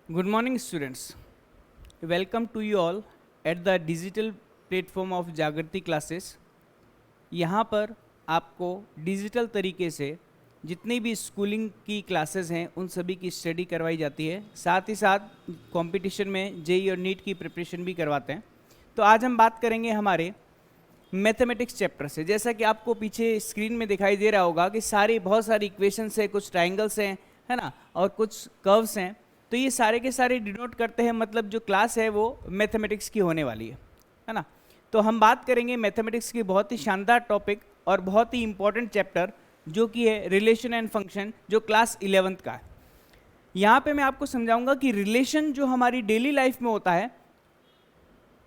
Good morning, students. Welcome to you all at the digital platform of जागृति classes. यहाँ पर आपको digital तरीके से जितनी भी स्कूलिंग की क्लासेस हैं उन सभी की स्टडी करवाई जाती है, साथ ही साथ कंपटीशन में जेईई और नीट की प्रिपरेशन भी करवाते हैं। तो आज हम बात करेंगे हमारे मैथमेटिक्स चैप्टर से। जैसा कि आपको पीछे स्क्रीन में दिखाई दे रहा होगा कि बहुत सारी इक्वेशंस हैं, कुछ ट्राइंगल्स हैं, है ना, और कुछ कर्व्स हैं। तो ये सारे के सारे डिनोट करते हैं, मतलब जो क्लास है वो मैथमेटिक्स की होने वाली है ना। तो हम बात करेंगे मैथमेटिक्स की बहुत ही शानदार टॉपिक और बहुत ही इंपॉर्टेंट चैप्टर जो कि है रिलेशन एंड फंक्शन, जो क्लास 11th का है। यहाँ पे मैं आपको समझाऊंगा कि रिलेशन जो हमारी डेली लाइफ में होता है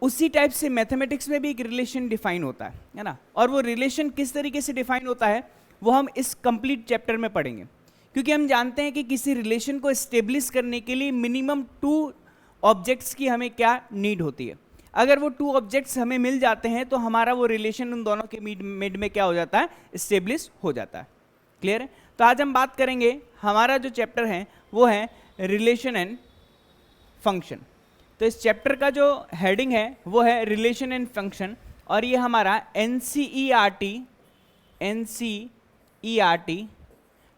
उसी टाइप से मैथमेटिक्स में भी एक रिलेशन डिफाइन होता है ना। और वो रिलेशन किस तरीके से डिफाइन होता है वो हम इस कंप्लीट चैप्टर में पढ़ेंगे, क्योंकि हम जानते हैं कि किसी रिलेशन को एस्टेब्लिश करने के लिए मिनिमम 2 ऑब्जेक्ट्स की हमें क्या नीड होती है। अगर वो 2 ऑब्जेक्ट्स हमें मिल जाते हैं तो हमारा वो रिलेशन उन दोनों के मिड में क्या हो जाता है, एस्टेब्लिश हो जाता है। क्लियर है? तो आज हम बात करेंगे, हमारा जो चैप्टर है वो है रिलेशन एंड फंक्शन। तो इस चैप्टर का जो हेडिंग है वो है रिलेशन एंड फंक्शन, और ये हमारा एनसीईआरटी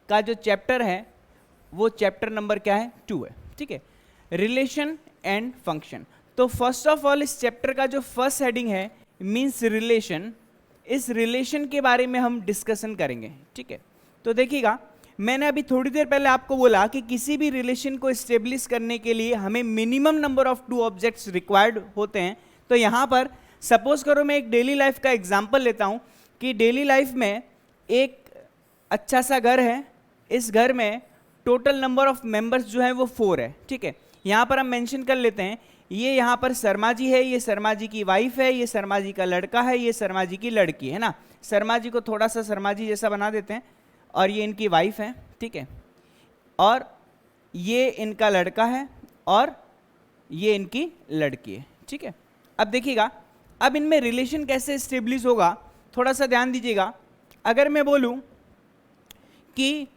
का जो चैप्टर है वो चैप्टर नंबर क्या है, 2 है। ठीक है, रिलेशन एंड फंक्शन। तो फर्स्ट ऑफ ऑल इस चैप्टर का जो फर्स्ट हेडिंग है मींस रिलेशन, इस रिलेशन के बारे में हम डिस्कशन करेंगे। ठीक है, तो देखिएगा, मैंने अभी थोड़ी देर पहले आपको बोला कि किसी भी रिलेशन को एस्टेब्लिश करने के लिए हमें minimum number of 2 objects required होते हैं। तो यहाँ पर सपोज करो मैं एक डेली लाइफ का एग्जांपल लेता हूँ कि डेली लाइफ में एक अच्छा सा घर है, इस घर में टोटल नंबर ऑफ मेंबर्स जो है वो 4 है। ठीक है, यहाँ पर हम मेंशन कर लेते हैं, ये यहाँ पर शर्मा जी है, ये शर्मा जी की वाइफ है, ये शर्मा जी का लड़का है, ये शर्मा जी की लड़की है ना। शर्मा जी को थोड़ा सा शर्मा जी जैसा बना देते हैं, और ये इनकी वाइफ है। ठीक है, और ये इनका लड़का है और ये इनकी लड़की है। ठीक है, अब देखिएगा, अब इनमें रिलेशन कैसे स्टेब्लिश होगा, थोड़ा सा ध्यान दीजिएगा। अगर मैं बोलूं कि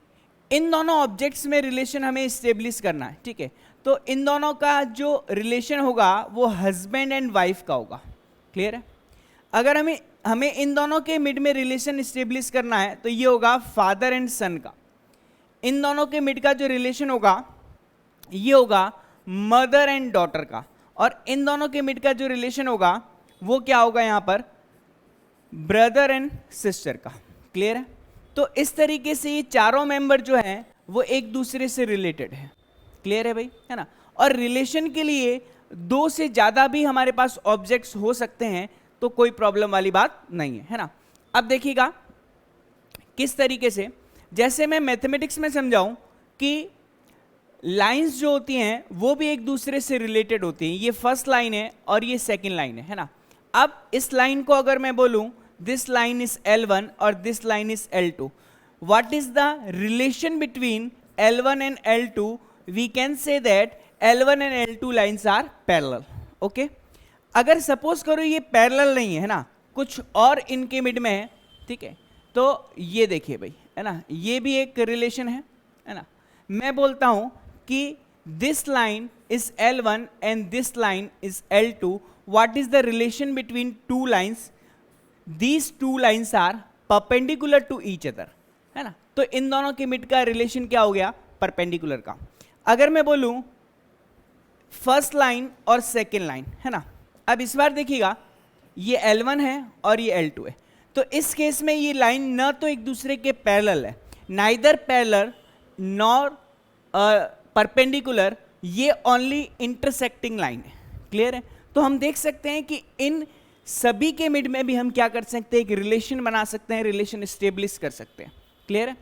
इन दोनों ऑब्जेक्ट्स में रिलेशन हमें स्टेब्लिश करना है, ठीक है, तो इन दोनों का जो रिलेशन होगा वो हस्बैंड एंड वाइफ का होगा। क्लियर है? अगर हमें इन दोनों के मिड में रिलेशन स्टेब्लिश करना है तो ये होगा फादर एंड सन का। इन दोनों के मिड का जो रिलेशन होगा ये होगा मदर एंड डॉटर का, और इन दोनों के मिड का जो रिलेशन होगा वो क्या होगा यहाँ पर, ब्रदर एंड सिस्टर का। क्लियर है? तो इस तरीके से ये चारों मेंबर जो हैं वो एक दूसरे से रिलेटेड है। क्लियर है भाई, है ना। और रिलेशन के लिए 2 से ज़्यादा भी हमारे पास ऑब्जेक्ट्स हो सकते हैं, तो कोई प्रॉब्लम वाली बात नहीं है ना। अब देखिएगा किस तरीके से, जैसे मैं मैथमेटिक्स में समझाऊं कि लाइंस जो होती हैं वो भी एक दूसरे से रिलेटेड होती हैं। ये फर्स्ट लाइन है और ये सेकंड लाइन है ना। अब इस लाइन को अगर मैं बोलूं दिस लाइन इज L1 और this line is L2, what is the relation between L1 and L2? We can say that L1 and L2 lines are parallel. Okay, अगर सपोज करो ये पैरेलल नहीं है ना, कुछ और इनके मिड में है, ठीक है, तो ये देखिए भाई, है ना, ये भी एक रिलेशन है ना। मैं बोलता हूं कि this line is L1 and this line is L2, what is the relation between 2 lines? These 2 lines are perpendicular to each other, है ना। तो इन दोनों के मिड का रिलेशन क्या हो गया, परपेंडिकुलर का। अगर मैं बोलूं फर्स्ट लाइन और सेकेंड लाइन, है ना, अब इस बार देखिएगा ये L1 है और ये L2 है, तो इस केस में ये लाइन न तो एक दूसरे के पैरेलल है, नाइदर पैरेलल नॉर परपेंडिकुलर, ये ओनली इंटरसेक्टिंग लाइन है। क्लियर है? तो हम देख सकते हैं कि इन सभी के मिड में भी हम क्या कर सकते हैं, एक रिलेशन बना सकते हैं, रिलेशन स्टेब्लिश कर सकते हैं। क्लियर है?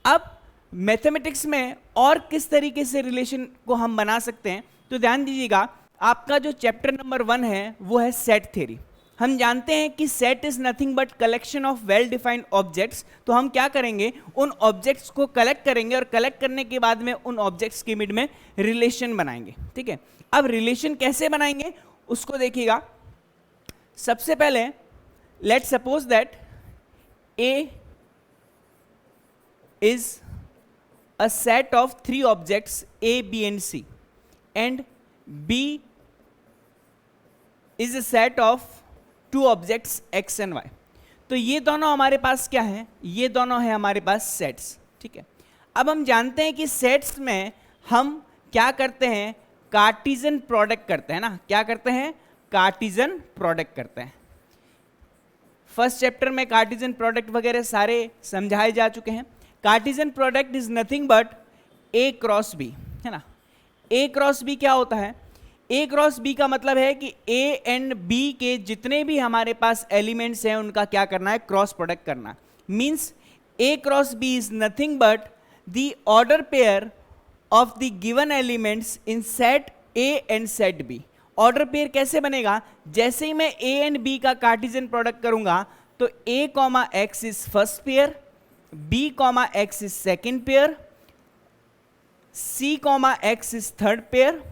अब मैथमेटिक्स में और किस तरीके से रिलेशन को हम बना सकते हैं, तो ध्यान दीजिएगा, आपका जो चैप्टर नंबर 1 है वो है सेट थ्योरी। हम जानते हैं कि set is nothing but collection of well defined objects. तो हम क्या करेंगे, उन ऑब्जेक्ट्स को कलेक्ट करेंगे और कलेक्ट करने के बाद में उन ऑब्जेक्ट्स के मिड में रिलेशन बनाएंगे। ठीक है, अब रिलेशन कैसे बनाएंगे उसको देखिएगा। सबसे पहले let's suppose that A is a set of 3 objects A, B and C. And B is a set of two objects X and Y. तो ये दोनों हमारे पास क्या है, ये दोनों है हमारे पास सेट्स, ठीक है। अब हम जानते हैं कि सेट्स में हम क्या करते हैं, कार्टीजन प्रोडक्ट करते हैं ना, क्या करते हैं, कार्टीजन प्रोडक्ट करते हैं। फर्स्ट चैप्टर में कार्टीजन प्रोडक्ट वगैरह सारे समझाए जा चुके हैं। Cartesian product is nothing but A cross B, है ना। ए क्रॉस बी क्या होता है, ए क्रॉस बी का मतलब है कि ए एंड बी के जितने भी हमारे पास एलिमेंट्स हैं उनका क्या करना है, क्रॉस प्रोडक्ट करना। Means A cross B is nothing but the order pair of the given elements in set A and set B. Order pair कैसे बनेगा, जैसे ही मैं ए एंड बी का कार्टिजन प्रोडक्ट करूंगा तो a comma X is first pair, b comma X is second pair, c comma X is third pair,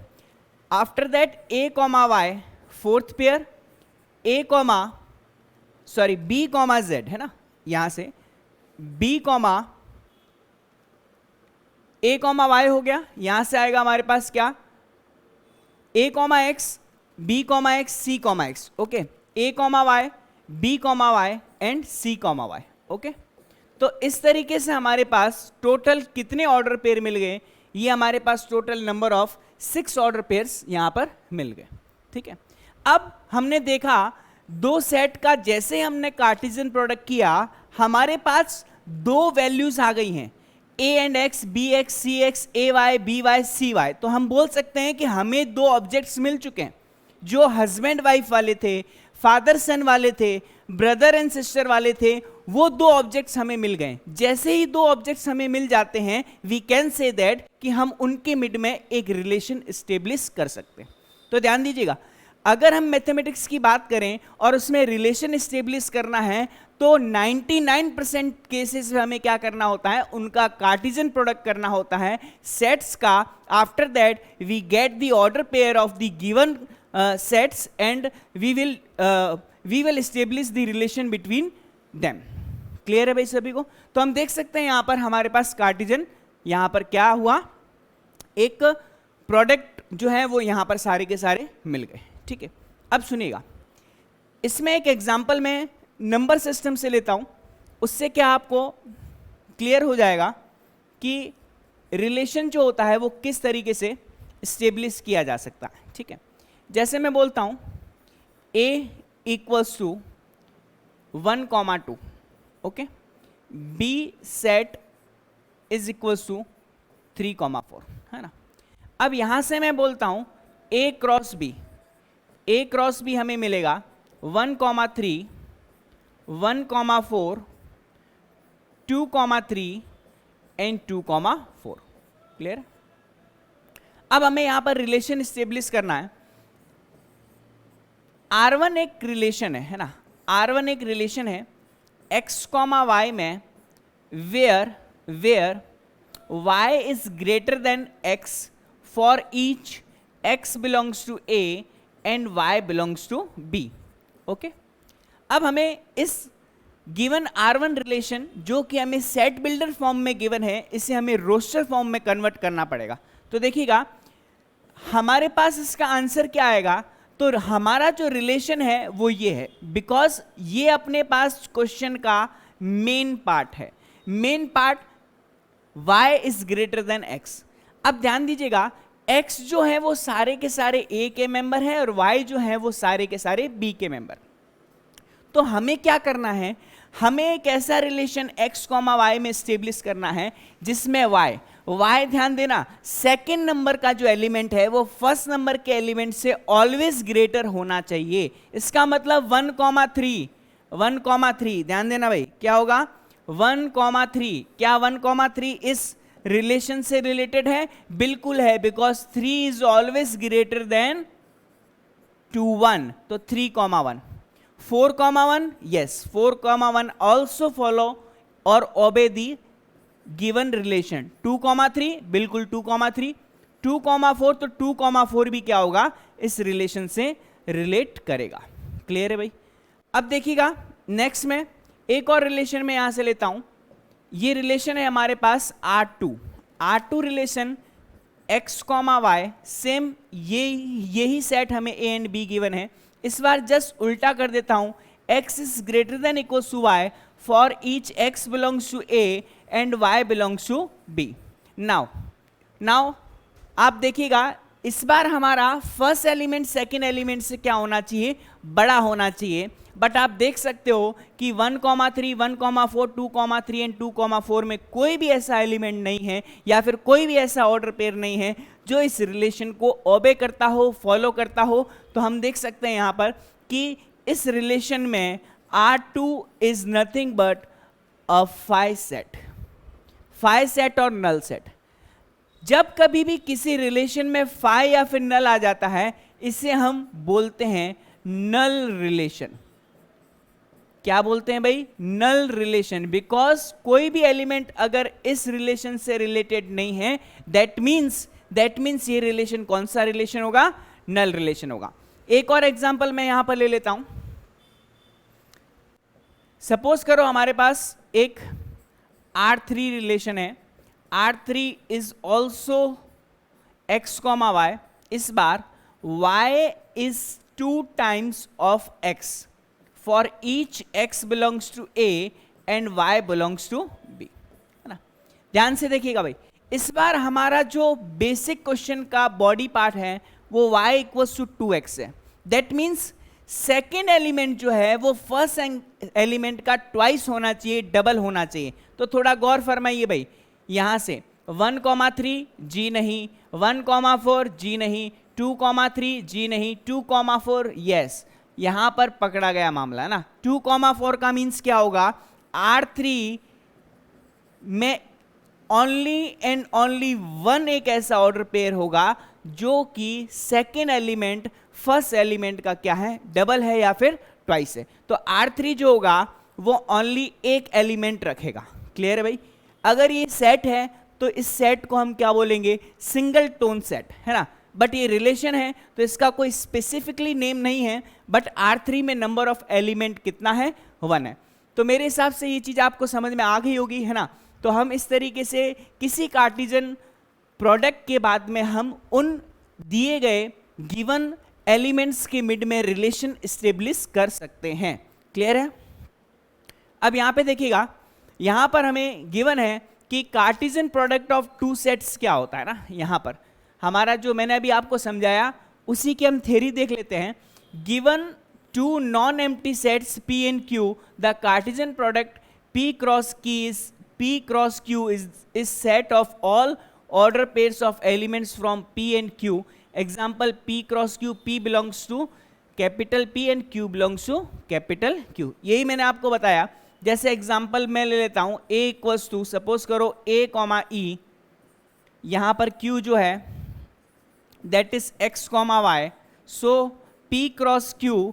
after that a comma Y fourth pair, b comma z, है ना, यहां से b comma a comma y हो गया, यहां से आएगा हमारे पास क्या, a comma x, b comma x, c comma x, okay, a comma y, b comma y and c comma y, okay. तो इस तरीके से हमारे पास टोटल कितने ऑर्डर पेयर मिल गए, ये हमारे पास total number of 6 order pairs यहां पर मिल गए, ठीक है। अब हमने देखा दो सेट का जैसे हमने कार्टिजन प्रोडक्ट किया, हमारे पास दो वैल्यूज आ गई हैं, a and x, bx, cx, ay, by, cy। तो हम बोल सकते हैं कि हमें दो ऑब्जेक्ट्स मिल चुके हैं, जो हस्बैंड वाइफ वाले थे, फादर सन वाले थे, ब्रदर एंड सिस्टर वाले थे, वो दो ऑब्जेक्ट्स हमें मिल गए। जैसे ही दो ऑब्जेक्ट्स हमें मिल जाते हैं, वी कैन से दैट कि हम उनके मिड में एक रिलेशन स्टेब्लिश कर सकते हैं। तो ध्यान दीजिएगा, अगर हम मैथमेटिक्स की बात करें और उसमें रिलेशन स्टेब्लिश करना है तो 99% केसेस में हमें क्या करना होता है, उनका कार्टिजन प्रोडक्ट करना होता है सेट्स का। After that we get the order pair of the given sets and we will establish the relation between them. Clear है भाई सभी को। तो हम देख सकते हैं यहां पर हमारे पास कार्टिजन, यहां पर क्या हुआ, एक प्रोडक्ट जो है वो यहां पर सारे के सारे मिल गए, ठीक है। अब सुनिएगा, इसमें एक एग्जांपल में नंबर सिस्टम से लेता हूं, उससे क्या आपको क्लियर हो जाएगा कि रिलेशन जो होता है वो किस तरीके से स्टेब्लिश किया जा सकता है, ठीक है। जैसे मैं बोलता हूं a equals to 1,2, okay, b set is equals to 3,4, है ना। अब यहां से मैं बोलता हूं a क्रॉस b हमें मिलेगा 1,3, 1,4, 2,3 एंड 2,4। क्लियर। अब हमें यहां पर रिलेशन स्टेब्लिश करना है। R1 एक रिलेशन है ना, R1 एक रिलेशन है x, y में where y is greater than x for each x belongs to a and y belongs to b, okay. अब हमें इस गिवन R1 रिलेशन जो कि हमें सेट बिल्डर फॉर्म में गिवन है, इसे हमें रोस्टर फॉर्म में कन्वर्ट करना पड़ेगा। तो देखिएगा हमारे पास इसका आंसर क्या आएगा, तो हमारा जो रिलेशन है वो ये है, बिकॉज ये अपने पास क्वेश्चन का मेन पार्ट है, main part y is greater than x। अब ध्यान दीजिएगा x जो है वो सारे के सारे a के मेंबर है और y जो है वो सारे के सारे b के मेंबर। तो हमें क्या करना है, हमें एक ऐसा रिलेशन x, y में स्टेब्लिश करना है जिसमें y ध्यान देना, सेकेंड नंबर का जो एलिमेंट है वो फर्स्ट नंबर के एलिमेंट से ऑलवेज ग्रेटर होना चाहिए। इसका मतलब 1,3 ध्यान देना भाई, क्या होगा 1,3। क्या 1,3 इस रिलेशन से रिलेटेड है? बिल्कुल है, because 3 is always greater than 1। तो 3,1। 4,1, yes, 4,1 also follow or obey the given relation। 2,3 बिल्कुल 2,3, 2,4 तो 2,4 भी क्या होगा, इस रिलेशन से रिलेट करेगा। क्लियर है भाई। अब देखिएगा नेक्स्ट में एक और रिलेशन में यहां से लेता हूं, ये रिलेशन है हमारे पास R2 relation x comma Y, same यही सेट हमें a एंड b गिवन है। इस बार जस्ट उल्टा कर देता हूं, x is greater than equal to y for each x belongs to a and y belongs to b। Now आप देखिएगा, इस बार हमारा फर्स्ट एलिमेंट सेकेंड एलिमेंट से क्या होना चाहिए, बड़ा होना चाहिए। बट आप देख सकते हो कि 1, 3, 1, 4, 2, 3 एंड 2, 4 में कोई भी ऐसा एलिमेंट नहीं है या फिर कोई भी ऐसा ऑर्डर पेयर नहीं है जो इस रिलेशन को ओबे करता हो, फॉलो करता हो। तो हम देख सकते हैं यहाँ पर कि इस रिलेशन में R2 is nothing but a phi set और नल सेट। जब कभी भी किसी रिलेशन में फाई या फिर नल आ जाता है, इसे हम बोलते हैं नल रिलेशन। क्या बोलते हैं भाई, नल रिलेशन। बिकॉज कोई भी एलिमेंट अगर इस रिलेशन से रिलेटेड नहीं है, दैट मीन्स ये रिलेशन कौन सा रिलेशन होगा, नल रिलेशन होगा। एक और एग्जांपल मैं यहां पर ले लेता हूं। सपोज करो हमारे पास एक R3 रिलेशन है, R3 is also x comma Y. इस बार y is 2 times of x for each x belongs to a and y belongs to b, है ना। ध्यान से देखिएगा भाई, इस बार हमारा जो बेसिक क्वेश्चन का बॉडी पार्ट है वो y इक्वल्स टू 2x है। दैट मीन्स सेकेंड एलिमेंट जो है वो फर्स्ट एलिमेंट का ट्वाइस होना चाहिए, डबल होना चाहिए। तो थोड़ा गौर फरमाइए भाई, यहां से 1, 3 जी नहीं, 1, 4 जी नहीं, 2, 3 जी नहीं, 2, 4 यस, यहां पर पकड़ा गया मामला ना। 2, 4 का मीन्स क्या होगा, R3 में ओनली एंड ओनली वन एक ऐसा ऑर्डर पेयर होगा जो कि सेकेंड एलिमेंट फर्स्ट एलिमेंट का क्या है, डबल है या फिर ट्वाइस है। तो R3 जो होगा वो ओनली एक एलिमेंट रखेगा। क्लियर है भाई। अगर ये सेट है तो इस सेट को हम क्या बोलेंगे, सिंगल टोन सेट, है ना। बट ये रिलेशन है तो इसका कोई स्पेसिफिकली नेम नहीं है, बट R3 में नंबर ऑफ एलिमेंट कितना है, 1 है। तो मेरे हिसाब से ये चीज आपको समझ में आ गई होगी, है ना। तो हम इस तरीके से किसी कार्टेशियन प्रोडक्ट के बाद में हम उन दिए गए गिवन एलिमेंट्स के मिड में रिलेशन स्टेब्लिश कर सकते हैं। क्लियर है। अब यहां पे देखिएगा, यहां पर हमें गिवन है कि कार्टेशियन प्रोडक्ट ऑफ 2 सेट्स क्या होता है ना। यहां पर हमारा जो मैंने अभी आपको समझाया उसी की हम थ्योरी देख लेते हैं। Given 2 non empty sets P and Q, the Cartesian product P cross Q is set of all order pairs of elements from P and Q. Example, P cross Q, P belongs to capital P and Q belongs to capital Q. यही मैंने आपको बताया। जैसे example मैं ले लेता हूं, A equals to, suppose करो A कॉमा E, यहां पर Q जो है that is X comma Y. So P cross Q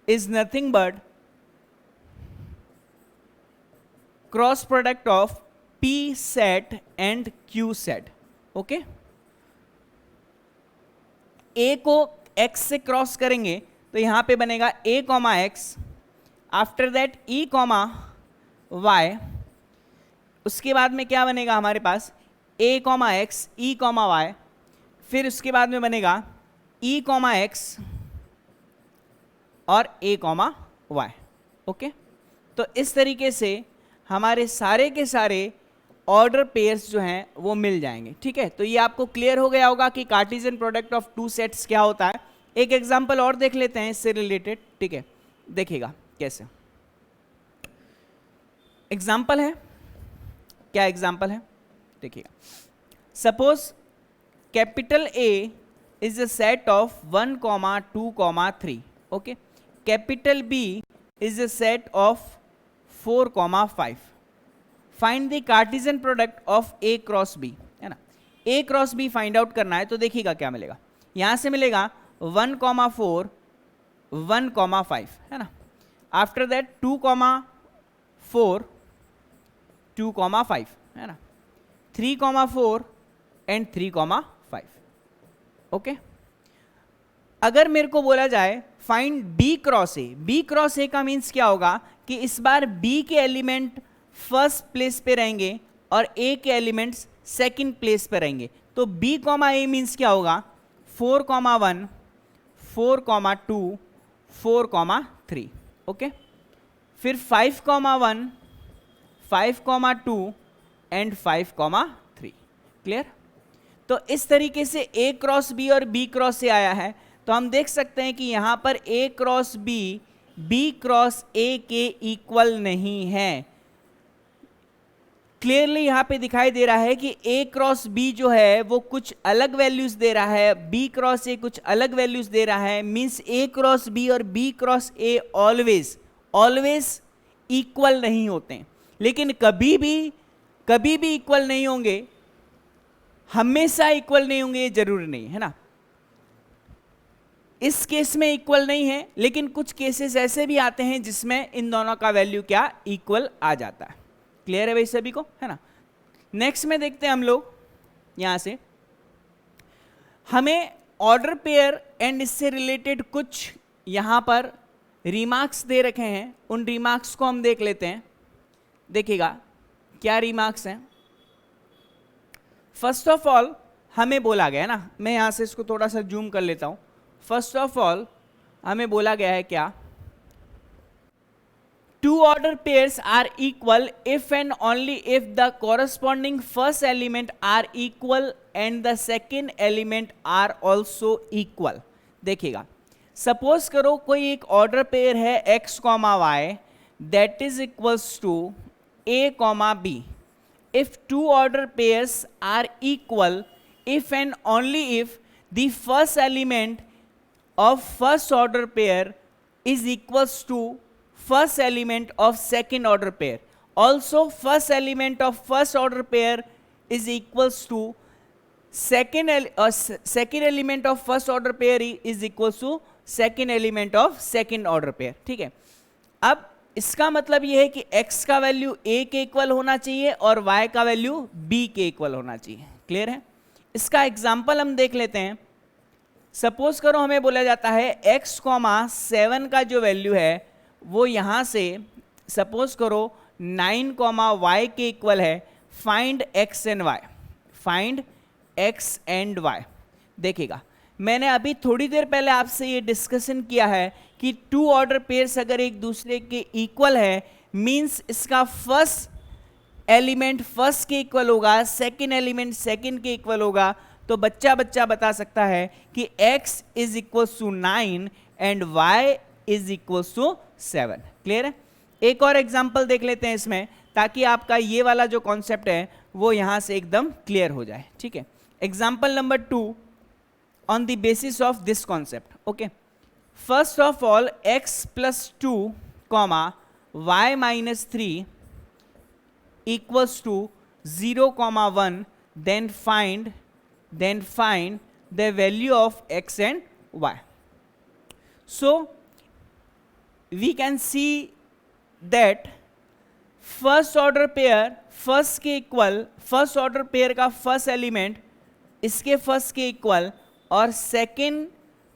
is nothing but cross product of P set and Q set. Okay, A को X से cross करेंगे तो यहां पे बनेगा A comma X, after that E comma Y, उसके बाद में क्या बनेगा हमारे पास A comma X, E comma Y, फिर उसके बाद में बनेगा E कॉमा X और A कॉमा Y। ओके, तो इस तरीके से हमारे सारे के सारे ऑर्डर पेयर्स जो हैं वो मिल जाएंगे। ठीक है, तो ये आपको क्लियर हो गया होगा कि कार्टेशियन प्रोडक्ट ऑफ 2 सेट्स क्या होता है। एक एग्जांपल और देख लेते हैं इससे रिलेटेड। ठीक है, देखिएगा कैसे एग्जांपल है, क्या एग्जांपल है देखिएगा। Suppose capital A is a set of 1, 2, 3। Okay, capital B is a set of 4, 5। Find the Cartesian product of A cross B, है ना। A cross B find out करना है तो देखिएगा क्या मिलेगा। यहां से मिलेगा 1, 4, 1, 5, है ना। आफ्टर दैट 2, 4, 2, 5, है ना। 3, 4 एंड 3, 5। ओके, अगर मेरे को बोला जाए find B cross A, B cross A का मीन्स क्या होगा कि इस बार B के एलिमेंट फर्स्ट प्लेस पे रहेंगे और A के एलिमेंट्स सेकंड प्लेस पे रहेंगे। तो b कॉमा ए मीन्स क्या होगा 4,1, 4,2, 4,3, ओके। फिर 5,1, 5,2 एंड 5,3, क्लियर। तो इस तरीके से ए क्रॉस बी और बी क्रॉस ए आया है, तो हम देख सकते हैं कि यहां पर ए क्रॉस बी क्रॉस ए के इक्वल नहीं है। क्लियरली यहां पे दिखाई दे रहा है कि ए क्रॉस बी जो है वो कुछ अलग वैल्यूज दे रहा है, बी क्रॉस ए कुछ अलग वैल्यूज दे रहा है। मींस ए क्रॉस बी और B cross A always equal नहीं होते, लेकिन कभी भी इक्वल नहीं होंगे, हमेशा इक्वल नहीं होंगे ये जरूरी नहीं है ना। इस केस में इक्वल नहीं है, लेकिन कुछ केसेस ऐसे भी आते हैं जिसमें इन दोनों का वैल्यू क्या इक्वल आ जाता है। क्लियर है भाई सभी को, है ना। नेक्स्ट में देखते हैं हम लोग, यहां से हमें ऑर्डर पेयर एंड इससे रिलेटेड कुछ यहां पर रिमार्क्स दे रखे हैं, उन रिमार्क्स को हम देख लेते हैं। देखिएगा क्या रिमार्क्स हैं। फर्स्ट ऑफ ऑल हमें बोला गया है ना, मैं यहां से इसको थोड़ा सा जूम कर लेता हूं। फर्स्ट ऑफ ऑल हमें बोला गया है क्या, two order pairs are equal if and only if the corresponding first element are equal and the second element are also equal। देखिएगा, सपोज करो कोई एक ऑर्डर पेयर है x, y that is equals to a, b। if two order pairs are equal if and only if the first element of first order pair is equals to first element of second order pair, also first element of first order pair is equals to second element of first order pair is equals to second element of second order pair। ठीक है, अब इसका मतलब यह है कि x का value a के इक्वल होना चाहिए और y का वैल्यू b के इक्वल होना चाहिए। क्लियर है। इसका एग्जांपल हम देख लेते हैं। सपोज करो हमें बोला जाता है x, 7 का जो वैल्यू है वो यहां से सपोज करो 9, y के इक्वल है। Find x and y, find x and y। देखिएगा, मैंने अभी थोड़ी देर पहले आपसे ये डिस्कशन किया है कि टू ऑर्डर पेयर्स अगर एक दूसरे के इक्वल है, मींस इसका फर्स्ट एलिमेंट फर्स्ट के इक्वल होगा, सेकंड एलिमेंट सेकंड के इक्वल होगा। तो बच्चा बता सकता है कि x is equal to 9 and y is equal to 7। Clear है। एक और एग्जांपल देख लेते हैं इसमें, ताकि आपका ये वाला जो कॉन्सेप्ट है वो यहां से एकदम क्लियर हो जाए। ठीक है, example number 2 on the basis of this concept. Okay, first of all x plus 2, y minus 3 equals to 0, 1, then find the value of x and y। So we can see that first order pair first के equal, first order pair का first element इसके first के equal और second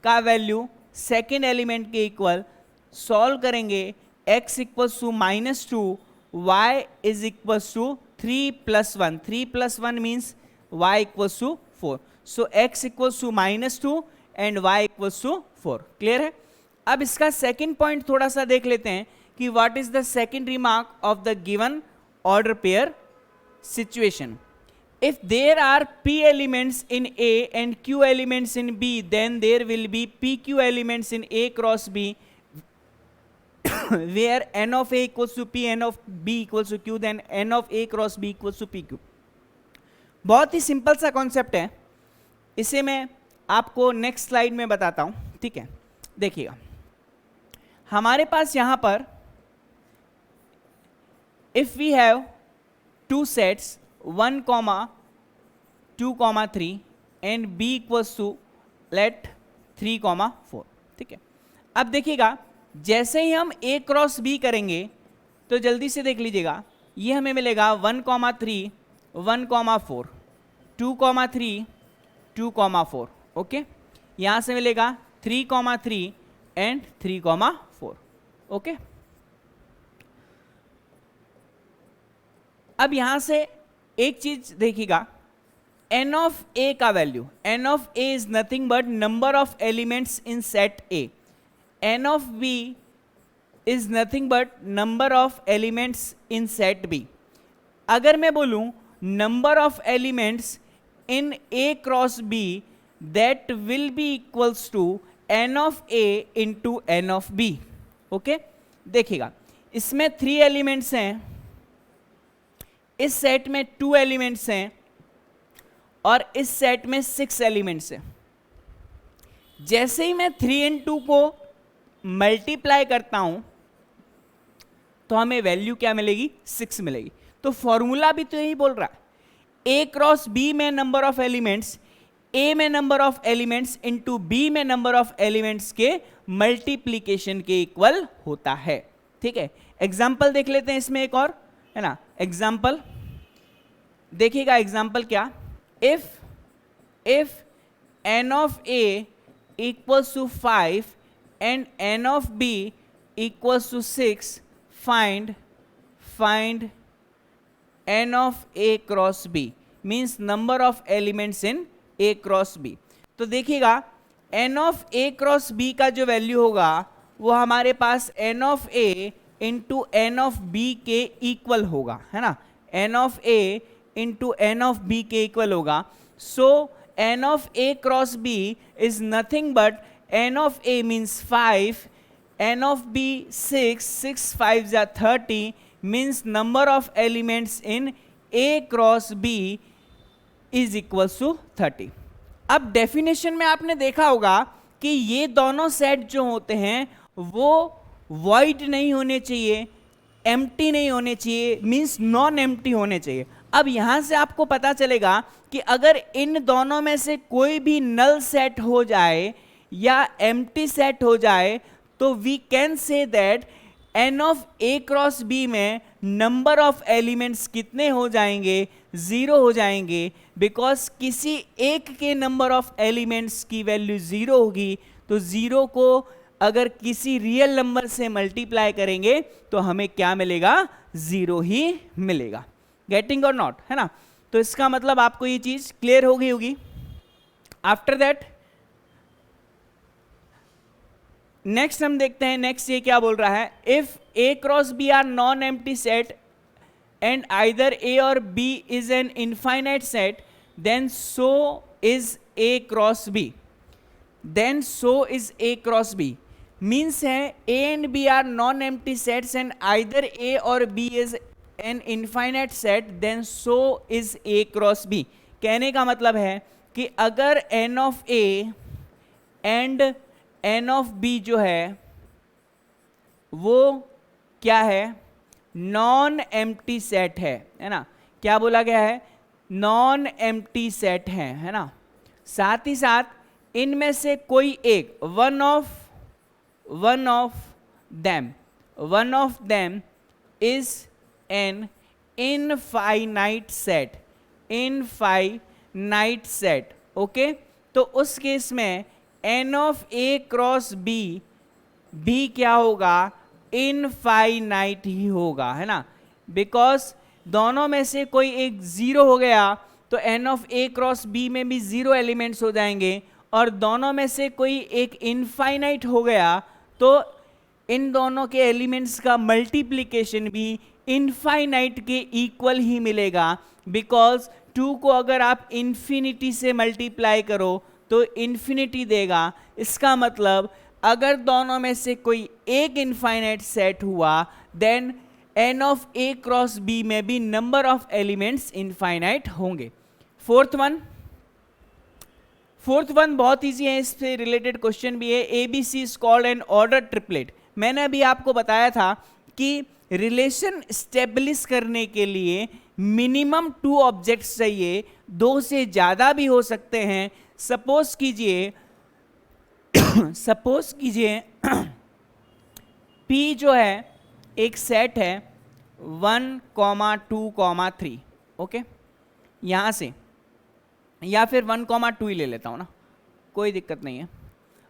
का value second element के equal. Solve करेंगे, x equals to -2, y is equals to 3 + 1, 3 + 1 means y equals to 4। So x equals to -2 and y equals to 4। Clear है। अब इसका सेकंड पॉइंट थोड़ा सा देख लेते हैं कि what is the second remark of the given order pair situation. If there are p elements in A and q elements in B, then there will be pq elements in A cross B, where n of A equals to p, n of B equals to q, then n of A cross B equals to pq। बहुत ही simple सा concept है, इसे मैं आपको next slide में बताता हूं। ठीक है, देखिएगा, हमारे पास यहां पर if we have two sets 1, 2, 3 and b equals to let 3, 4। ठीक है, अब देखिएगा, जैसे ही हम a क्रॉस b करेंगे तो जल्दी से देख लीजिएगा, ये हमें मिलेगा 1, 3, 1, 4, 2, 3, 2, 4। ओके, यहां से मिलेगा 3, 3 एंड 3, 4। ओके, अब यहां से एक चीज देखिएगा, एन ऑफ ए का value, N of A is nothing but number of elements in set A, N of B is nothing but number of elements in set B. अगर मैं बोलूं number of elements in A cross B, that will be equals to N of A into N of B. Okay, देखिएगा इसमें 3 elements हैं, इस set में 2 elements हैं और इस सेट में 6 एलिमेंट्स हैं। जैसे ही मैं 3 and 2 को मल्टीप्लाई करता हूं तो हमें वैल्यू क्या मिलेगी, 6 मिलेगी। तो फॉर्मूला भी तो यही बोल रहा है, ए क्रॉस बी में नंबर ऑफ एलिमेंट्स, ए में number of elements into B में नंबर ऑफ एलिमेंट्स के मल्टीप्लीकेशन के इक्वल होता है। ठीक है, एग्जाम्पल देख लेते हैं इसमें एक और, है ना। एग्जाम्पल देखिएगा, एग्जाम्पल क्या, if n of A equals to 5 and n of B equals to 6, find n of A cross B, means number of elements in A cross B. तो देखिएगा n of A cross B का जो value होगा वो हमारे पास n of A into N of B के equal होगा, है ना। N of A into N of B के इक्वल होगा। So N of A cross B is nothing but N of A means 5, N of B 6, 6 5 या 30, means number of elements in A cross B is equals to 30। अब definition में आपने देखा होगा कि ये दोनों सेट जो होते हैं वो वॉइड नहीं होने चाहिए, एम्प्टी नहीं होने चाहिए, मीन्स नॉन एम्प्टी होने चाहिए। अब यहां से आपको पता चलेगा कि अगर इन दोनों में से कोई भी नल सेट हो जाए या एम्प्टी सेट हो जाए तो we can say that N of A cross B में नंबर ऑफ एलिमेंट्स कितने हो जाएंगे, 0 हो जाएंगे, बिकॉज किसी एक के नंबर ऑफ एलिमेंट्स की वैल्यू 0 होगी। तो 0 को अगर किसी रियल नंबर से मल्टीप्लाई करेंगे तो हमें क्या मिलेगा, 0 ही मिलेगा। गेटिंग और नॉट, है ना। तो इसका मतलब आपको ये चीज क्लियर हो गई होगी। आफ्टर दैट नेक्स्ट हम देखते हैं, नेक्स्ट ये क्या बोल रहा है, if A cross B are non empty set and either A or B is an infinite set then so is A cross B, then so is A cross B. Means है A and B are non empty sets and either A or B is an infinite set then so is A cross B. कहने का मतलब है कि अगर n of A and n of B जो है वो क्या है, नॉन एम्प्टी सेट है ना। क्या बोला गया है, नॉन एम्प्टी सेट है ना। साथ ही साथ इनमें से कोई एक one of them is an infinite set, okay. तो उस केस में N of A cross B भी क्या होगा, इनफाइनाइट ही होगा, है ना। बिकॉज दोनों में से कोई एक 0 हो गया तो N of A cross B में भी 0 एलिमेंट्स हो जाएंगे, और दोनों में से कोई एक इनफाइनाइट हो गया तो इन दोनों के एलिमेंट्स का मल्टीप्लिकेशन भी इनफाइनाइट के इक्वल ही मिलेगा। बिकॉज 2 को अगर आप इन्फिनिटी से मल्टीप्लाई करो तो इन्फिनिटी देगा। इसका मतलब अगर दोनों में से कोई एक इनफाइनाइट सेट हुआ then N of A cross B में भी नंबर ऑफ एलिमेंट्स इनफाइनाइट होंगे। फोर्थ वन बहुत इजी है, इससे रिलेटेड क्वेश्चन भी है। A B C is called an order triplet. मैंने अभी आपको बताया था कि रिलेशन स्टेब्लिश करने के लिए मिनिमम 2 ऑब्जेक्ट्स चाहिए, 2 से ज्यादा भी हो सकते हैं। सपोज कीजिए P जो है एक सेट है 1, 2, 3, ओके। यहां से या फिर 1, 2 ही ले लेता हूं ना, कोई दिक्कत नहीं है,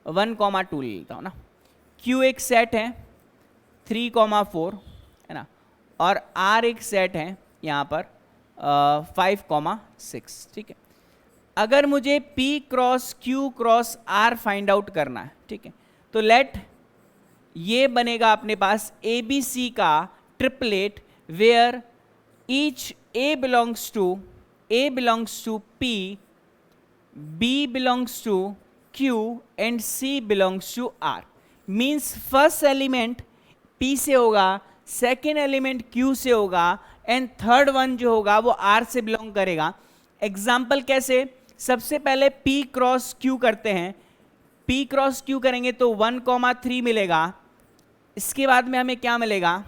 1, 2 ले लेता हूं ना। Q एक सेट है 3, 4, है ना, और R एक सेट है यहां पर 5, 6, ठीक है। अगर मुझे P cross Q cross R find out करना है, ठीक है, तो लेट ये बनेगा अपने पास ABC का triplet where each A belongs to P, B belongs to Q and C belongs to R. Means first element P से होगा, सेकेंड एलिमेंट Q से होगा एंड थर्ड वन जो होगा वो R से बिलोंग करेगा. एग्जाम्पल कैसे? सबसे पहले P क्रॉस Q करते हैं. P क्रॉस Q करेंगे तो 1,3 मिलेगा. इसके बाद में हमें क्या मिलेगा?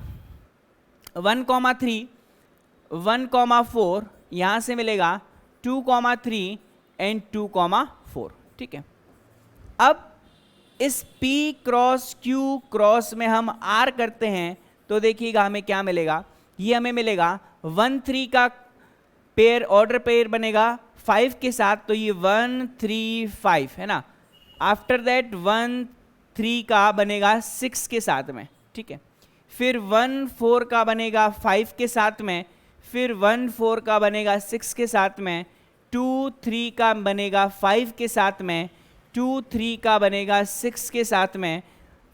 1,3, 1,4 यहां से मिलेगा, 2,3 एंड 2,4. ठीक है, अब इस P क्रॉस Q क्रॉस में हम R करते हैं तो देखिएगा हमें क्या मिलेगा. ये हमें मिलेगा 1 3 का पेयर, ऑर्डर पेयर बनेगा 5 के साथ, तो ये 1 3 5 है ना. आफ्टर दैट 1 3 का बनेगा 6 के साथ में. ठीक है, फिर 1 4 का बनेगा 5 के साथ में, फिर 1 4 का बनेगा 6 के साथ में, 2 3 का बनेगा 5 के साथ में, 2 3 का बनेगा 6 के साथ में,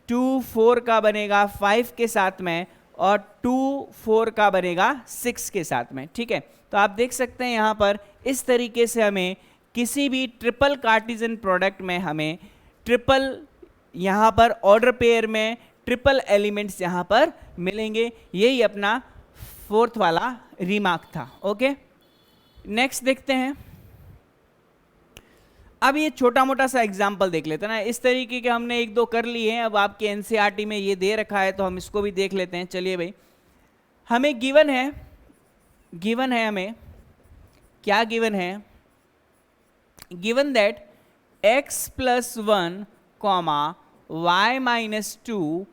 2 4 का बनेगा 5 के साथ में और 2 4 का बनेगा 6 के साथ में. ठीक है, तो आप देख सकते हैं यहाँ पर इस तरीके से हमें किसी भी ट्रिपल कार्टेशियन प्रोडक्ट में हमें ट्रिपल यहाँ पर ऑर्डर पेयर में ट्रिपल एलिमेंट्स यहाँ पर मिलेंगे. यही अपना फोर्थ वाला रिमार्क था. ओके, नेक्स्ट देखते हैं. अब ये छोटा मोटा सा एग्जाम्पल देख लेते हैं ना. इस तरीके के हमने एक दो कर लिए हैं. अब आपके एनसीईआरटी में ये दे रखा है तो हम इसको भी देख लेते हैं. चलिए भाई, हमें गिवन है हमें क्या गिवन है? Given that x plus 1 comma y minus 2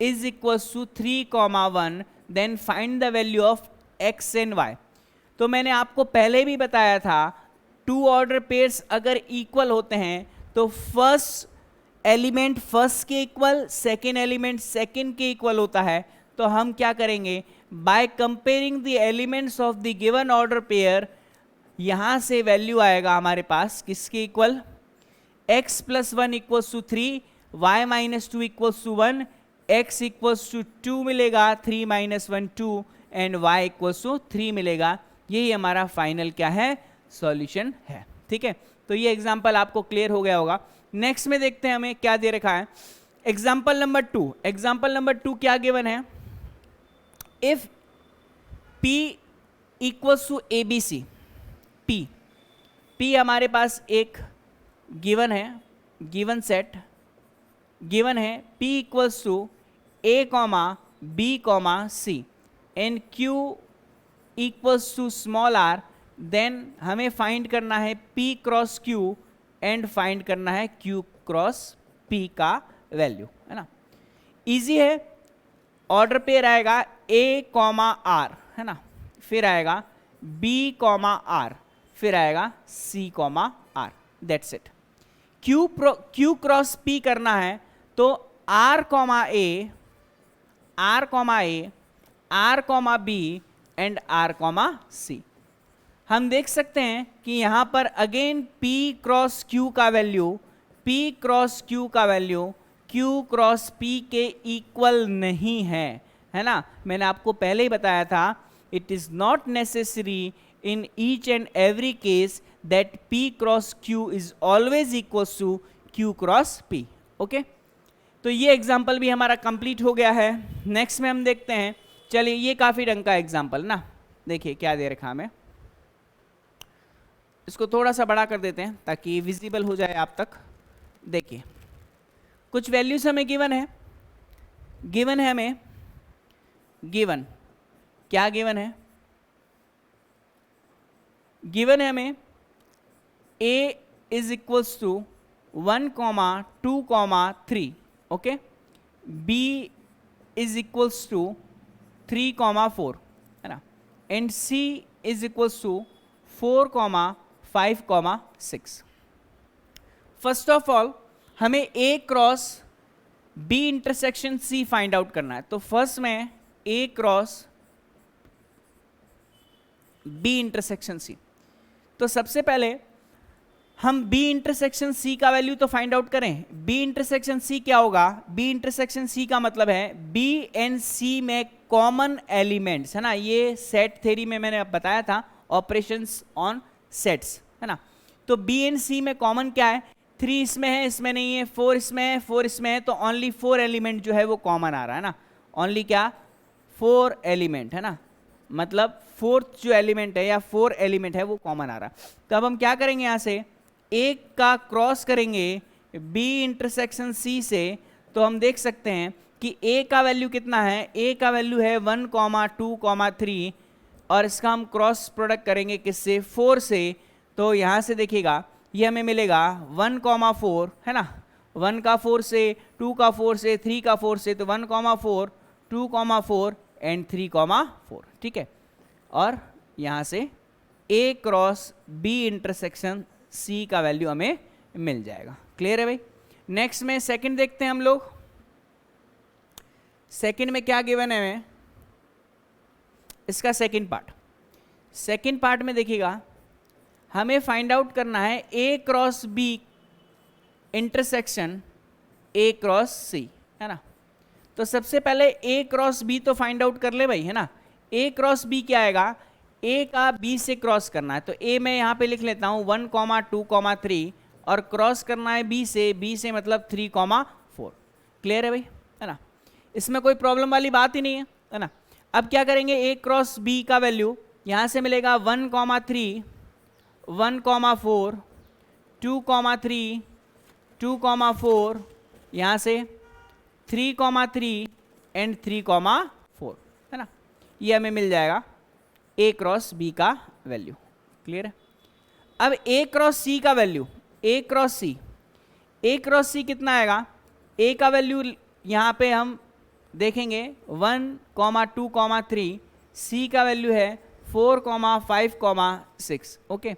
is equal to 3,1, then find the value of x and y. तो मैंने आपको पहले भी बताया था, टू ऑर्डर पेयर्स अगर इक्वल होते हैं तो फर्स्ट एलिमेंट फर्स्ट के इक्वल, सेकेंड एलिमेंट सेकेंड के इक्वल होता है. तो हम क्या करेंगे? By comparing the elements of the given order pair, यहां से वैल्यू आएगा हमारे पास किसके equal? x plus 1 equals to 3, y minus 2 equals to 1, x equals to 2 मिलेगा, 3 minus 1 2 and y equals to 3 मिलेगा. यही हमारा फाइनल क्या है? सॉल्यूशन है. ठीक है, तो ये एग्जांपल आपको क्लियर हो गया होगा. नेक्स्ट में देखते हैं हमें क्या दे रखा है. Example number 2. एग्जांपल नंबर 2 क्या गिवन है? If P equals to ABC, P हमारे पास एक गिवन है, गिवन सेट गिवन है. P equals to A comma B comma C and Q equals to small r, then हमें फाइंड करना है P cross Q and find करना है Q क्रॉस P का वैल्यू, है ना. इजी है. ऑर्डर पेयर आएगा A कॉमा R, है ना, फिर आएगा B कॉमा R, फिर आएगा C comma R. That's it. Q cross P करना है तो R comma A, R comma A, R comma B and R comma C. हम देख सकते हैं कि यहां पर अगेन P क्रॉस Q का वैल्यू, P क्रॉस Q का वैल्यू Q क्रॉस P के इक्वल नहीं है, है ना. मैंने आपको पहले ही बताया था, it is not necessary in each and every case that P cross Q is always equal to Q cross P. Okay, तो ये एग्जाम्पल भी हमारा कंप्लीट हो गया है. नेक्स्ट में हम देखते हैं. चलिए, ये काफी रंग का एग्जाम्पल ना. देखिए क्या दे रखा हमें. इसको थोड़ा सा बड़ा कर देते हैं ताकि विजिबल हो जाए आप तक. देखिए, कुछ वैल्यूज हमें गिवन है हमें गिवन क्या गिवन है? गिवन है हमें A is equals to 1,2,3. Okay, B is equals to 3,4, है ना, and C is equals to 4,5,6. First of all हमें A cross B intersection C find out करना है. तो फर्स्ट में A cross B intersection C. तो सबसे पहले हम B इंटरसेक्शन C का वैल्यू तो फाइंड आउट करें। B इंटरसेक्शन C क्या होगा? B इंटरसेक्शन C का मतलब है B एंड C में कॉमन एलिमेंट्स, है ना। ये सेट थ्योरी में मैंने अब बताया था, ऑपरेशंस ऑन सेट्स, है ना। तो B एंड C में कॉमन क्या है? 3 इसमें है, इसमें नहीं है, 4 इसमें है, 4 इसमें है, तो ओनली 4 एलिमेंट जो है वो कॉमन आ रहा है ना। ओनली क्या? 4 एलिमेंट, है ना। मतलब फोर्थ जो एलिमेंट है या 4 एलिमेंट है वो कॉमन आ रहा है। तो अब हम क्या करेंगे, यहाँ से एक का क्रॉस करेंगे B इंटरसेक्शन C से, तो हम देख सकते हैं कि A का वैल्यू कितना है? A का वैल्यू है 1, 2, 3, और इसका हम क्रॉस प्रोडक्ट करेंगे किससे? 4 से। तो यहाँ से देखिएगा ये हमें मिलेगा 1, 4, है ना। 1 का 4 से, 2 का 4 से, 3 का 4 से, तो 1, 4, 2, 4 एंड 3, 4, ठीक है। और यहाँ से A cross B intersection C का वैल्यू हमें मिल जाएगा। क्लियर है भाई? नेक्स्ट में सेकंड देखते हैं हम लोग। सेकंड में क्या गिवन है हमें? इसका सेकंड पार्ट में देखिएगा हमें फाइंड आउट करना है A cross B intersection A cross C, है ना। तो सबसे पहले A क्रॉस B तो फाइंड आउट कर ले भाई, है ना। A क्रॉस B क्या आएगा? A का B से क्रॉस करना है, तो A मैं यहाँ पे लिख लेता हूँ 1, 2, 3, और क्रॉस करना है B से मतलब 3, 4। क्लियर है भाई, है ना। इसमें कोई प्रॉब्लम वाली बात ही नहीं है ना। अब क्या करेंगे? A क्रॉस B का वैल्यू यहाँ से मिलेगा 1, 3, 1, 4, 2, 3, 2, 4, यहाँ से 3, 3 एंड 3, 4, है ना। ये हमें मिल जाएगा A क्रॉस B का वैल्यू। क्लियर है? अब A क्रॉस C का वैल्यू, A क्रॉस C कितना आएगा? A का वैल्यू यहाँ पे हम देखेंगे 1, 2, 3, C का वैल्यू है 4, 5, 6। ओके,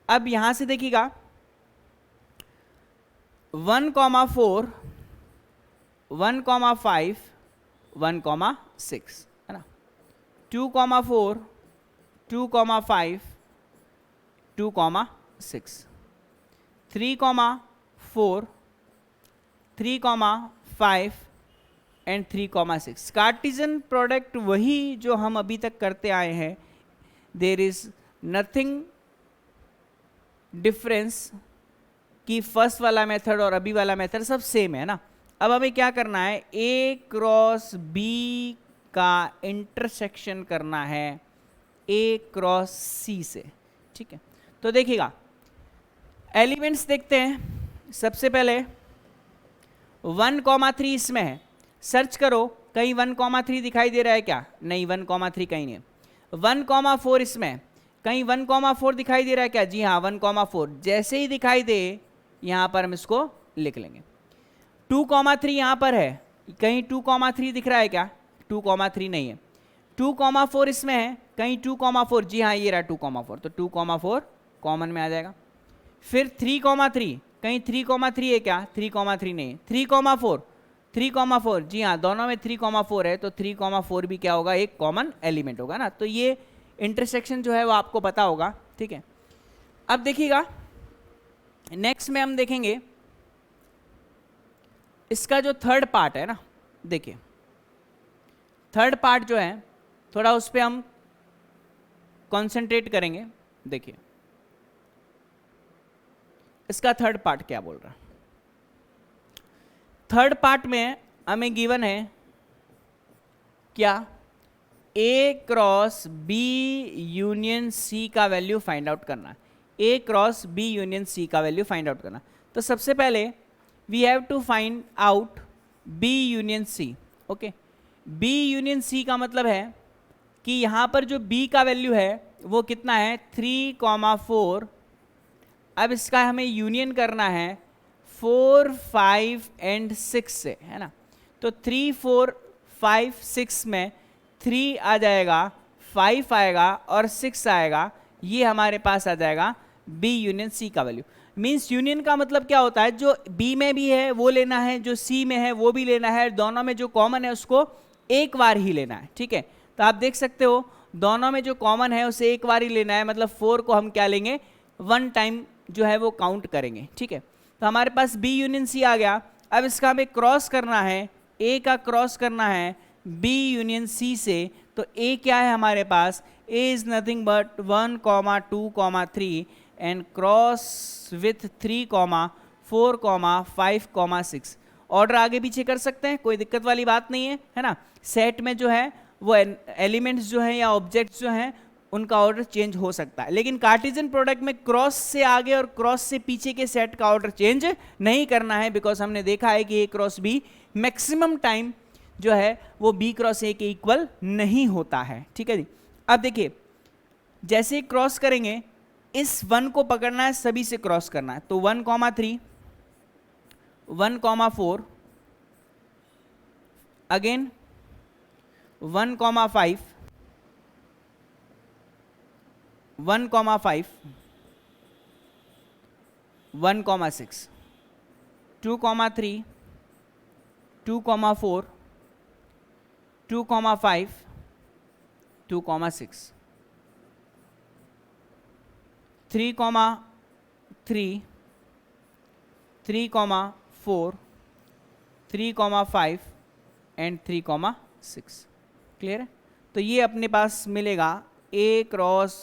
अब यहाँ से देखिएगा 1, 4, 1, 5, 1, 6, है ना। 2, 4, 2, 5, 2, 6, 3, 4, 3, 5 एंड 3, 6। कार्टिजन प्रोडक्ट वही जो हम अभी तक करते आए हैं। देयर इज नथिंग डिफरेंस कि फर्स्ट वाला मेथड और अभी वाला मेथड सब सेम है ना। अब हमें क्या करना है? A क्रॉस B का इंटरसेक्शन करना है A क्रॉस C से, ठीक है। तो देखिएगा एलिमेंट्स देखते हैं। सबसे पहले 1, 3 इसमें है, सर्च करो कहीं 1, 3 दिखाई दे रहा है क्या? नहीं, 1, 3 कहीं नहीं है। 1, 4 इसमें कहीं 1, 4 दिखाई दे रहा है क्या? जी हाँ, 1, 4 जैसे ही दिखाई दे यहाँ पर हम इसको लिख लेंगे। 2, 3 यहाँ पर है, कहीं 2, 3 दिख रहा है क्या? 2, 3 नहीं है। 2, 4 इसमें है, कहीं 2, 4, जी हाँ ये रहा 2, 4, तो 2, 4 कॉमन में आ जाएगा। फिर 3, 3 कहीं 3, 3 है क्या? 3, 3 नहीं है। 3, 4 जी हाँ, दोनों में 3, 4 है, तो 3, 4 भी क्या होगा? एक कॉमन एलिमेंट होगा ना। तो ये इंटरसेक्शन जो है वो आपको पता होगा, ठीक है। अब देखिएगा नेक्स्ट में हम देखेंगे इसका जो थर्ड पार्ट है ना। देखिए थर्ड पार्ट जो है थोड़ा उस पर हम कंसंट्रेट करेंगे। देखिए इसका थर्ड पार्ट क्या बोल रहा है। थर्ड पार्ट में हमें गिवन है क्या? A cross B union C का वैल्यू फाइंड आउट करना है। A cross B union C का वैल्यू फाइंड आउट करना। तो सबसे पहले we have to find out B union C। Okay, B union C का मतलब है कि यहाँ पर जो B का वैल्यू है वो कितना है? 3, 4। अब इसका हमें यूनियन करना है 4, 5 एंड 6 से, है ना। तो 3, 4, 5, 6 में 3 आ जाएगा, 5 आएगा और 6 आएगा। ये हमारे पास आ जाएगा B यूनियन C का वैल्यू। मीन्स यूनियन का मतलब क्या होता है? जो B में भी है वो लेना है, जो C में है वो भी लेना है, दोनों में जो कॉमन है उसको एक बार ही लेना है, ठीक है। तो आप देख सकते हो दोनों में जो कॉमन है उसे एक बार ही लेना है, मतलब 4 को हम क्या लेंगे? 1 टाइम जो है वो काउंट करेंगे, ठीक है। तो हमारे पास बी यूनियन सी आ गया। अब इसका हमें क्रॉस करना है, ए का क्रॉस करना है बी यूनियन सी से। तो ए क्या है हमारे पास, A is nothing but 1, 2, 3 and cross with 3, 4, 5, 6। Order आगे पीछे कर सकते हैं, कोई दिक्कत वाली बात नहीं है ना। सेट में जो है वो एलिमेंट्स जो हैं या ऑब्जेक्ट्स जो हैं उनका ऑर्डर चेंज हो सकता है, लेकिन कार्टेशियन प्रोडक्ट में क्रॉस से आगे और क्रॉस से पीछे के सेट का ऑर्डर चेंज नहीं करना है, बिकॉज हमने देखा है कि ए क्रॉस बी मैक्सिमम टाइम जो है वो बी क्रॉस ए के इक्वल नहीं होता है, ठीक है जी। अब देखिए जैसे क्रॉस करेंगे इस 1 को पकड़ना है, सभी से क्रॉस करना है। तो 1, 3, 1, 4, अगेन 1, 5, 1, 5, 1, 6, 2, 3, 2, 4, 2, 5, 2, 6, 3, 3, 3, 4, 3, 5 एंड 3, 6। क्लियर है। तो ये अपने पास मिलेगा ए क्रॉस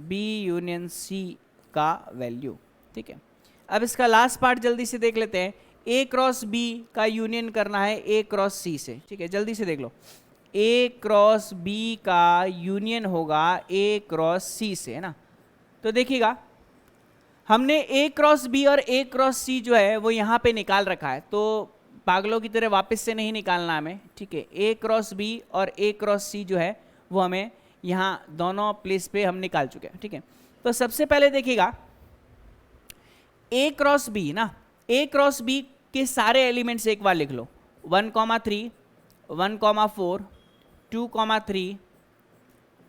बी यूनियन सी का वैल्यू, ठीक है। अब इसका लास्ट पार्ट जल्दी से देख लेते हैं। ए क्रॉस बी का यूनियन करना है ए क्रॉस सी से, ठीक है, जल्दी से देख लो। ए क्रॉस बी का यूनियन होगा ए क्रॉस सी से, है ना। तो देखिएगा हमने ए क्रॉस बी और ए क्रॉस सी जो है वो यहाँ पे निकाल रखा है, तो पागलों की तरह वापस से नहीं निकालना हमें, ठीक है। ए क्रॉस बी और ए क्रॉस सी जो है वो हमें यहाँ दोनों प्लेस पे हम निकाल चुके हैं, ठीक है। तो सबसे पहले देखिएगा ए क्रॉस बी ना, ए क्रॉस बी के सारे एलिमेंट्स एक बार लिख लो। 1, 3, 1, 4, 2, 3,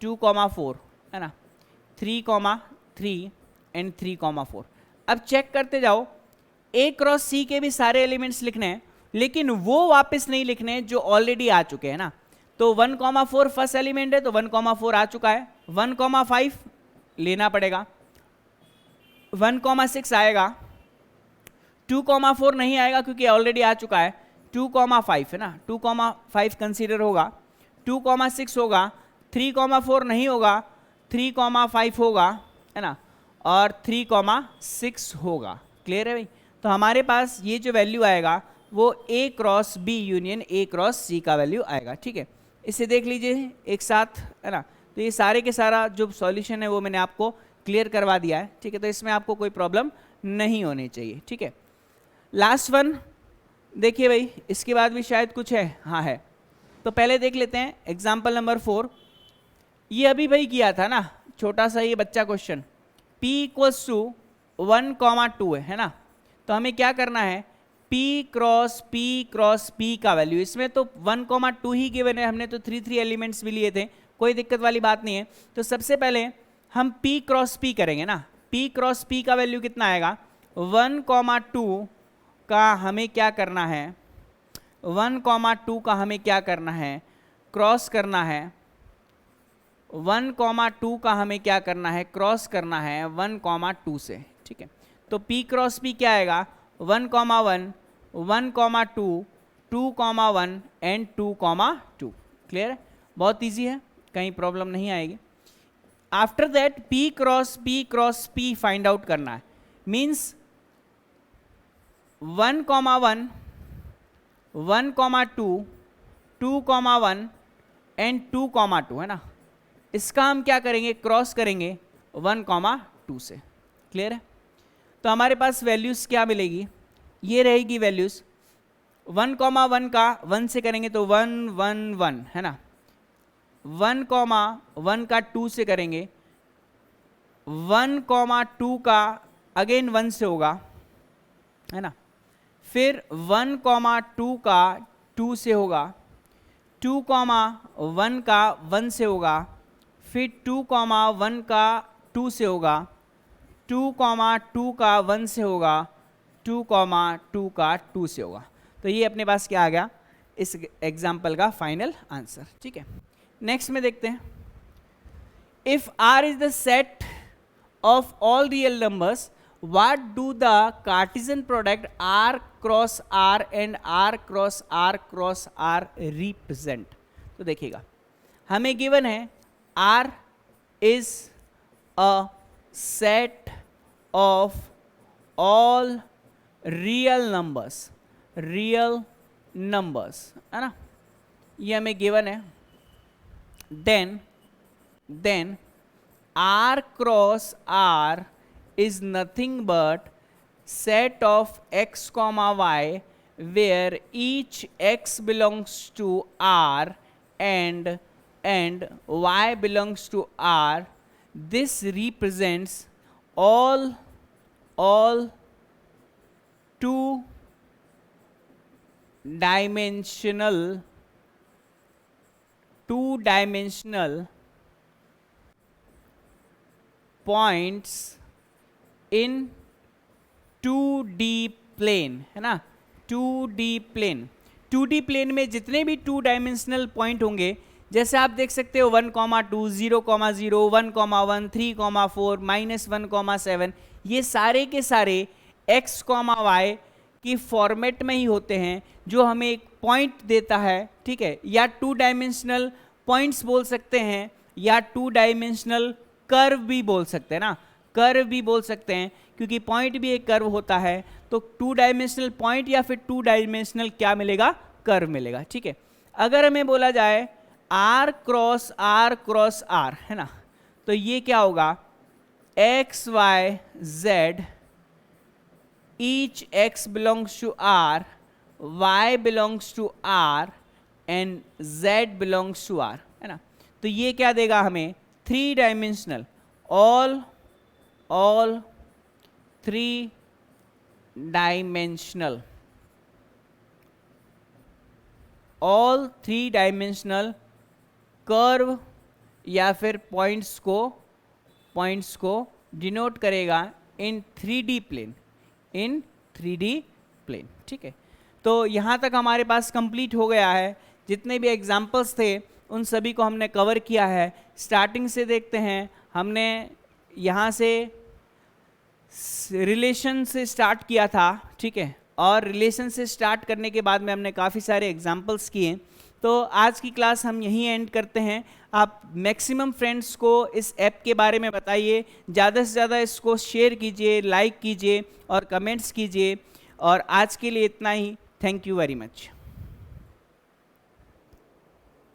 2, 4, है ना, 3, 3 एंड 3, 4। अब चेक करते जाओ, ए क्रॉस सी के भी सारे एलिमेंट्स लिखने हैं, लेकिन वो वापस नहीं लिखने हैं जो ऑलरेडी आ चुके हैं ना। तो 1, 4 फर्स्ट एलिमेंट है, तो 1, 4 आ चुका है। 1, 5 लेना पड़ेगा, 1, 6 आएगा, 2, 4 नहीं आएगा क्योंकि ऑलरेडी आ चुका है। 2, 5 है ना, 2, 5 कंसीडर होगा, 2, 6 होगा, 3, 4 नहीं होगा, 3, 5 होगा, है ना, और 3, 6 होगा। क्लियर है भाई। तो हमारे पास ये जो वैल्यू आएगा वो A cross B union A cross C का वैल्यू आएगा, ठीक है। इसे देख लीजिए एक साथ, है ना। तो ये सारे के सारा जो सॉल्यूशन है वो मैंने आपको क्लियर करवा दिया है, ठीक है। तो इसमें आपको कोई प्रॉब्लम नहीं होनी चाहिए, ठीक है। लास्ट वन देखिए भाई, इसके बाद भी शायद कुछ है, हाँ है। तो पहले देख लेते हैं एग्जाम्पल नंबर 4। ये अभी भाई किया था ना, छोटा सा ये बच्चा क्वेश्चन। P इक्वल्स टू 1, 2 है ना। तो हमें क्या करना है, P क्रॉस P का वैल्यू, इसमें तो 1, 2 ही गिवन है, हमने तो 3 एलिमेंट्स भी लिए थे, कोई दिक्कत वाली बात नहीं है। तो सबसे पहले हम P क्रॉस P करेंगे ना। P क्रॉस P का वैल्यू कितना आएगा, 1, 2 का हमें क्या करना है, 1, 2 का हमें क्या करना है, क्रॉस करना है। 1, 2 का हमें क्या करना है, क्रॉस करना है 1, 2 से, ठीक है। तो P क्रॉस P क्या आएगा, 1, 1, 1, 2, 2, 1 एंड 2, 2। क्लियर है, बहुत इजी है, कहीं प्रॉब्लम नहीं आएगी। After that P cross P find out करना है। मीन्स 1, 1, 1, 2, 2, 1 एंड 2, 2 है ना। इसका हम क्या करेंगे, क्रॉस करेंगे 1, 2 से। क्लियर है। तो हमारे पास वैल्यूज क्या मिलेगी, ये रहेगी वैल्यूज। 1, 1 का 1 से करेंगे तो 1, 1, 1 है ना। 1, 1 का 2 से करेंगे, 1, 2 का अगेन 1 से होगा, है ना। फिर 1, 2 का 2 से होगा, 2, 1 का 1 से होगा, फिर 2, 1 का 2 से होगा, 2, 2 का 1 से होगा, 2, 2 का 2 से होगा। तो ये अपने पास क्या आ गया, इस एग्जाम्पल का फाइनल आंसर, ठीक है। नेक्स्ट में देखते हैं, if R is the set of all real numbers what do the Cartesian product r cross r and r cross r cross r represent? तो देखिएगा, हमें गिवन है r is a set of all real numbers है ना, ये हमें given है. then r cross r is nothing but set of x comma y where each x belongs to r and y belongs to r. This represents all two dimensional points in 2D plane है ना. 2D plane में जितने भी 2 dimensional point होंगे, जैसे आप देख सकते हो 1, 2, 0, 0, 1, 1, 3, 4, -1, 7, ये सारे के सारे x, y की फॉर्मेट में ही होते हैं, जो हमें एक पॉइंट देता है. ठीक है, या 2 डायमेंशनल पॉइंट्स बोल सकते हैं, या 2 डायमेंशनल कर्व भी बोल सकते हैं ना, कर्व भी बोल सकते हैं, क्योंकि पॉइंट भी एक कर्व होता है. तो 2 डायमेंशनल पॉइंट या फिर 2 डायमेंशनल क्या मिलेगा, कर्व मिलेगा. ठीक है, अगर हमें बोला जाए r क्रॉस r है ना, तो ये क्या होगा, x y z each x belongs to r, y belongs to r and z belongs to r है ना. तो ये क्या देगा हमें, 3 डायमेंशनल, all 3 डायमेंशनल कर्व या फिर पॉइंट्स को डिनोट करेगा इन 3D प्लेन. ठीक है, तो यहाँ तक हमारे पास कंप्लीट हो गया है. जितने भी एग्जाम्पल्स थे उन सभी को हमने कवर किया है. स्टार्टिंग से देखते हैं, हमने यहाँ से रिलेशन से स्टार्ट किया था. ठीक है, और रिलेशन से स्टार्ट करने के बाद में हमने काफ़ी सारे एग्जाम्पल्स किए. तो आज की क्लास हम यहीं एंड करते हैं. आप मैक्सिमम फ्रेंड्स को इस ऐप के बारे में बताइए, ज़्यादा से ज़्यादा इसको शेयर कीजिए, लाइक कीजिए और कमेंट्स कीजिए. और आज के लिए इतना ही. Thank you very much.